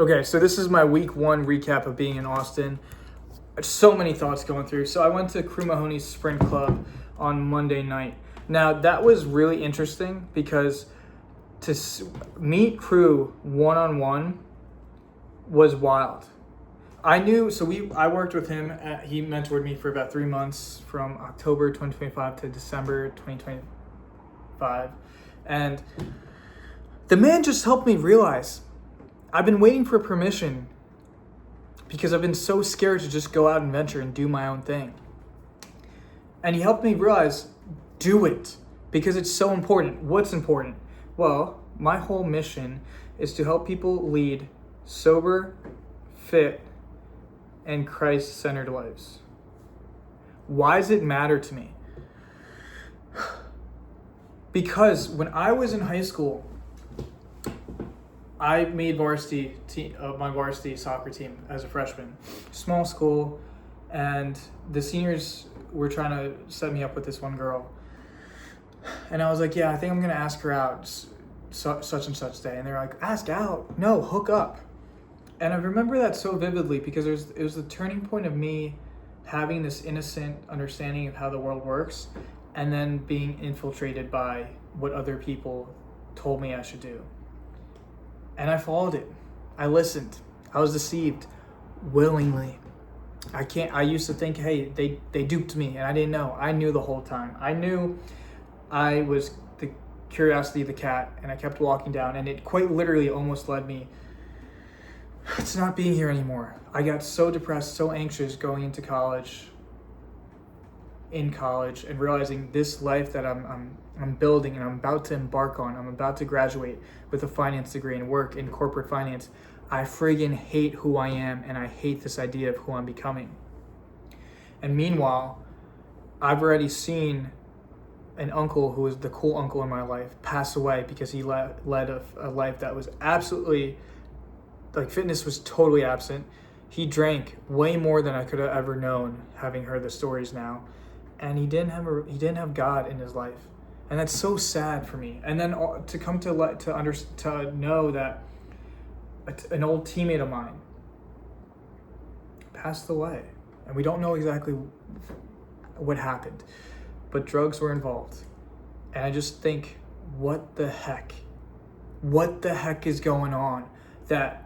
Okay, so this is my week one recap of being in Austin. So many thoughts going through. So I went to Crew Mahoney's Sprint Club on Monday night. Now that was really interesting because to meet Crew one-on-one was wild. I worked with him. He mentored me for about 3 months from October 2025 to December 2025. And the man just helped me realize I've been waiting for permission because I've been so scared to just go out and venture and do my own thing. And he helped me realize, do it, because it's so important. What's important? Well, my whole mission is to help people lead sober, fit, and Christ-centered lives. Why does it matter to me? Because when I was in high school, I made my varsity soccer team as a freshman. Small school, and the seniors were trying to set me up with this one girl. And I was like, yeah, I think I'm going to ask her out such and such day. And they were like, ask out? No, hook up. And I remember that so vividly because it was the turning point of me having this innocent understanding of how the world works and then being infiltrated by what other people told me I should do. And I followed it. I listened. I was deceived willingly. I used to think, hey, they duped me, and I didn't know. I knew the whole time. I knew I was the curiosity of the cat, and I kept walking down, and it quite literally almost led me to not being here anymore. I got so depressed, so anxious going into college, and realizing this life that I'm building and I'm about to embark on, I'm about to graduate with a finance degree and work in corporate finance. I friggin' hate who I am, and I hate this idea of who I'm becoming. And meanwhile, I've already seen an uncle who was the cool uncle in my life pass away because he led a life that was absolutely, like, fitness was totally absent. He drank way more than I could have ever known, having heard the stories now. And he didn't have God in his life. And that's so sad for me. And then to come to know that an old teammate of mine passed away, and we don't know exactly what happened, but drugs were involved. And I just think, what the heck is going on that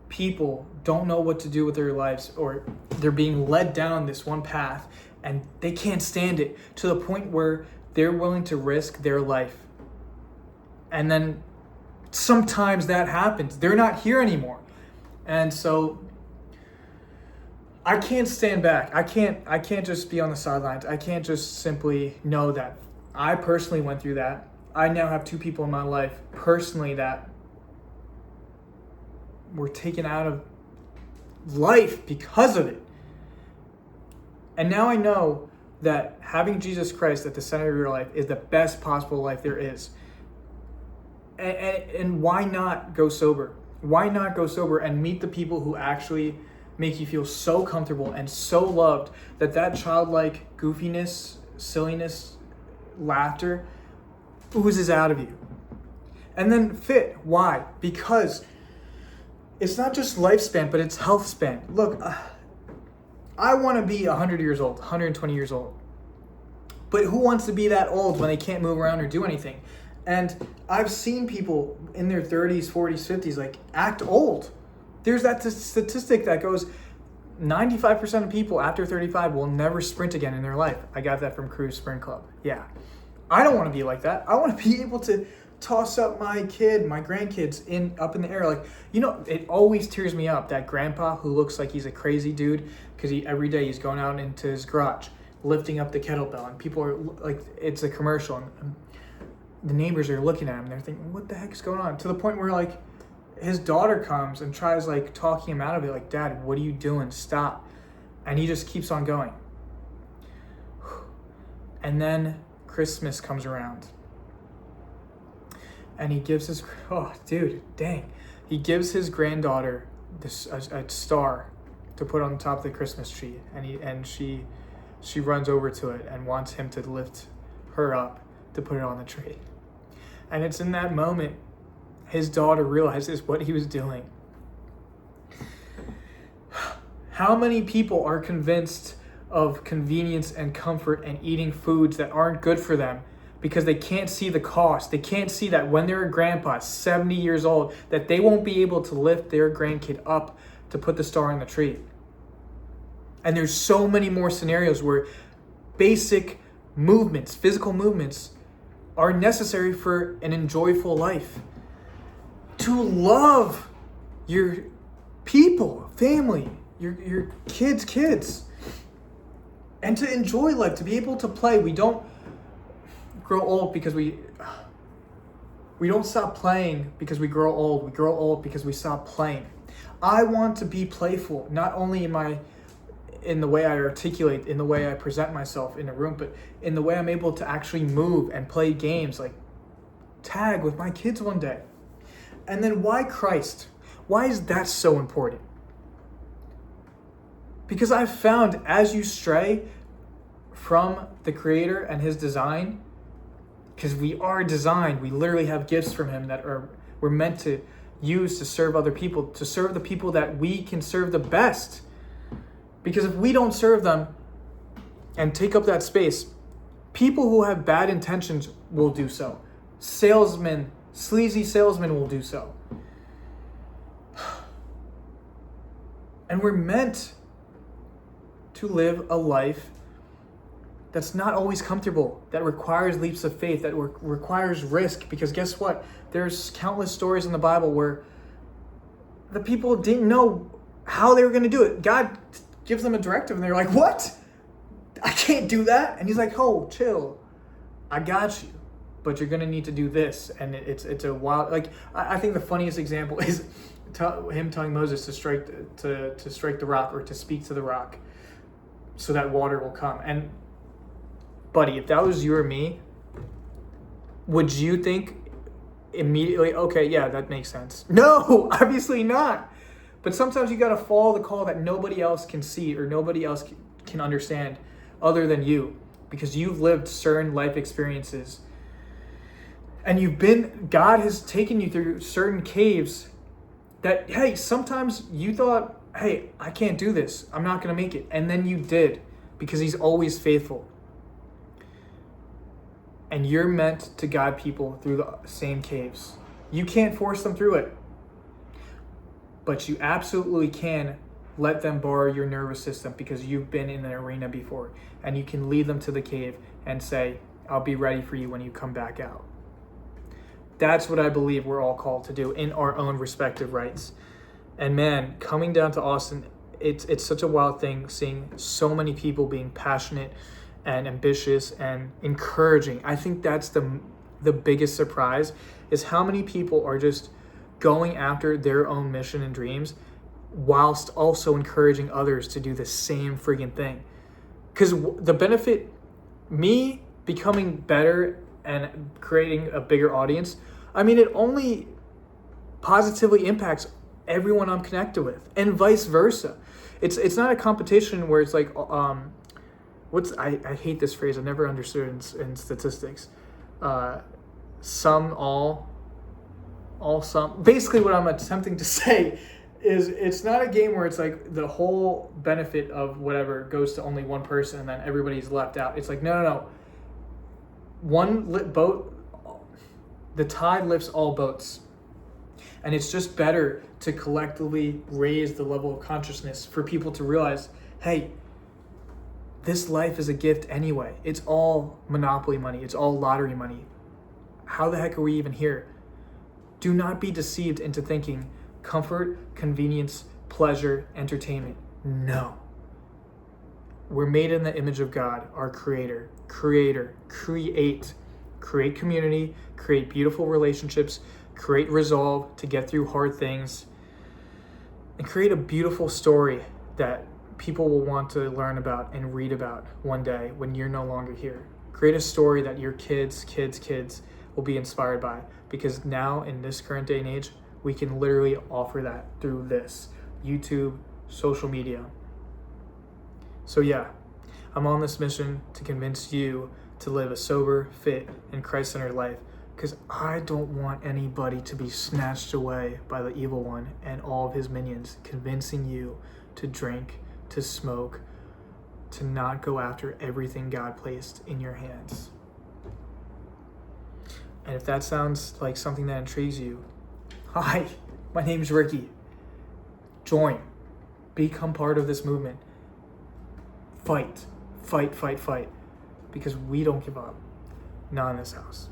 people don't know what to do with their lives, or they're being led down this one path and they can't stand it to the point where they're willing to risk their life. And then sometimes that happens. They're not here anymore. And so I can't stand back. I can't just be on the sidelines. I can't just simply know that I personally went through that. I now have 2 people in my life personally that were taken out of life because of it. And now I know that having Jesus Christ at the center of your life is the best possible life there is. And why not go sober? Why not go sober and meet the people who actually make you feel so comfortable and so loved that childlike goofiness, silliness, laughter oozes out of you? And then fit. Why? Because it's not just lifespan, but it's health span. Look, I want to be 100 years old, 120 years old. But who wants to be that old when they can't move around or do anything? And I've seen people in their 30s, 40s, 50s, like, act old. There's that statistic that goes 95% of people after 35 will never sprint again in their life. I got that from Crew Sprint Club. Yeah. I don't want to be like that. I want to be able to toss up my grandkids up in the air. Like, it always tears me up, that grandpa who looks like he's a crazy dude because every day he's going out into his garage lifting up the kettlebell, and people are like, it's a commercial, and the neighbors are looking at him and they're thinking, what the heck is going on? To the point where, like, his daughter comes and tries, like, talking him out of it, like, Dad, what are you doing? Stop. And he just keeps on going. And then Christmas comes around. And he gives his, he gives his granddaughter a star to put on top of the Christmas tree. And she runs over to it and wants him to lift her up to put it on the tree. And it's in that moment his daughter realizes what he was doing. How many people are convinced of convenience and comfort and eating foods that aren't good for them because they can't see the cost? They can't see that when they're a grandpa, 70 years old, that they won't be able to lift their grandkid up to put the star on the tree. And there's so many more scenarios where basic movements, physical movements, are necessary for an enjoyable life. To love your people, family, your kids, and to enjoy life, to be able to play. We don't grow old because we don't stop playing because we grow old. We grow old because we stop playing. I want to be playful, not only in the way I articulate, in the way I present myself in a room, but in the way I'm able to actually move and play games like tag with my kids one day. And then why Christ? Why is that so important? Because I've found as you stray from the Creator and His design, because we are designed, we literally have gifts from Him that we're meant to use to serve other people, to serve the people that we can serve the best. Because if we don't serve them and take up that space, people who have bad intentions will do so. Salesmen, sleazy salesmen will do so. And we're meant to live a life that's not always comfortable, that requires leaps of faith, that requires risk. Because guess what? There's countless stories in the Bible where the people didn't know how they were going to do it. God gives them a directive and they're like, what? I can't do that. And He's like, oh, chill. I got you. But you're going to need to do this. And it's a wild, like, I think the funniest example is him telling Moses to strike the rock, or to speak to the rock so that water will come. And buddy, if that was you or me, would you think immediately, okay, yeah, that makes sense? No, obviously not. But sometimes you got to follow the call that nobody else can see or nobody else can understand other than you, because you've lived certain life experiences. And God has taken you through certain caves that, hey, sometimes you thought, hey, I can't do this. I'm not going to make it. And then you did, because He's always faithful. And you're meant to guide people through the same caves. You can't force them through it. But you absolutely can let them borrow your nervous system, because you've been in an arena before. And you can lead them to the cave and say, I'll be ready for you when you come back out. That's what I believe we're all called to do in our own respective rights. And man, coming down to Austin, it's such a wild thing seeing so many people being passionate and ambitious and encouraging. I think that's the biggest surprise, is how many people are just going after their own mission and dreams whilst also encouraging others to do the same friggin' thing. Because the benefit, me becoming better and creating a bigger audience, I mean, it only positively impacts everyone I'm connected with, and vice versa. It's not a competition where it's like, I hate this phrase. I've never understood in statistics. Some, all some. Basically, what I'm attempting to say is it's not a game where it's like the whole benefit of whatever goes to only one person and then everybody's left out. It's like, no. One boat, the tide lifts all boats. And it's just better to collectively raise the level of consciousness for people to realize, hey, this life is a gift anyway. It's all monopoly money. It's all lottery money. How the heck are we even here? Do not be deceived into thinking comfort, convenience, pleasure, entertainment. No. We're made in the image of God, our Creator. Create community, create beautiful relationships, create resolve to get through hard things, and create a beautiful story that people will want to learn about and read about one day when you're no longer here. Create a story that your kids will be inspired by, because now in this current day and age, we can literally offer that through this YouTube, social media. So yeah, I'm on this mission to convince you to live a sober, fit, and Christ-centered life, Because I don't want anybody to be snatched away by the evil one and all of his minions, convincing you to drink, to smoke, to not go after everything God placed in your hands. And if that sounds like something that intrigues you, hi, my name's Ricky. Join. Become part of this movement. Fight. Fight, fight, fight. Because we don't give up. Not in this house.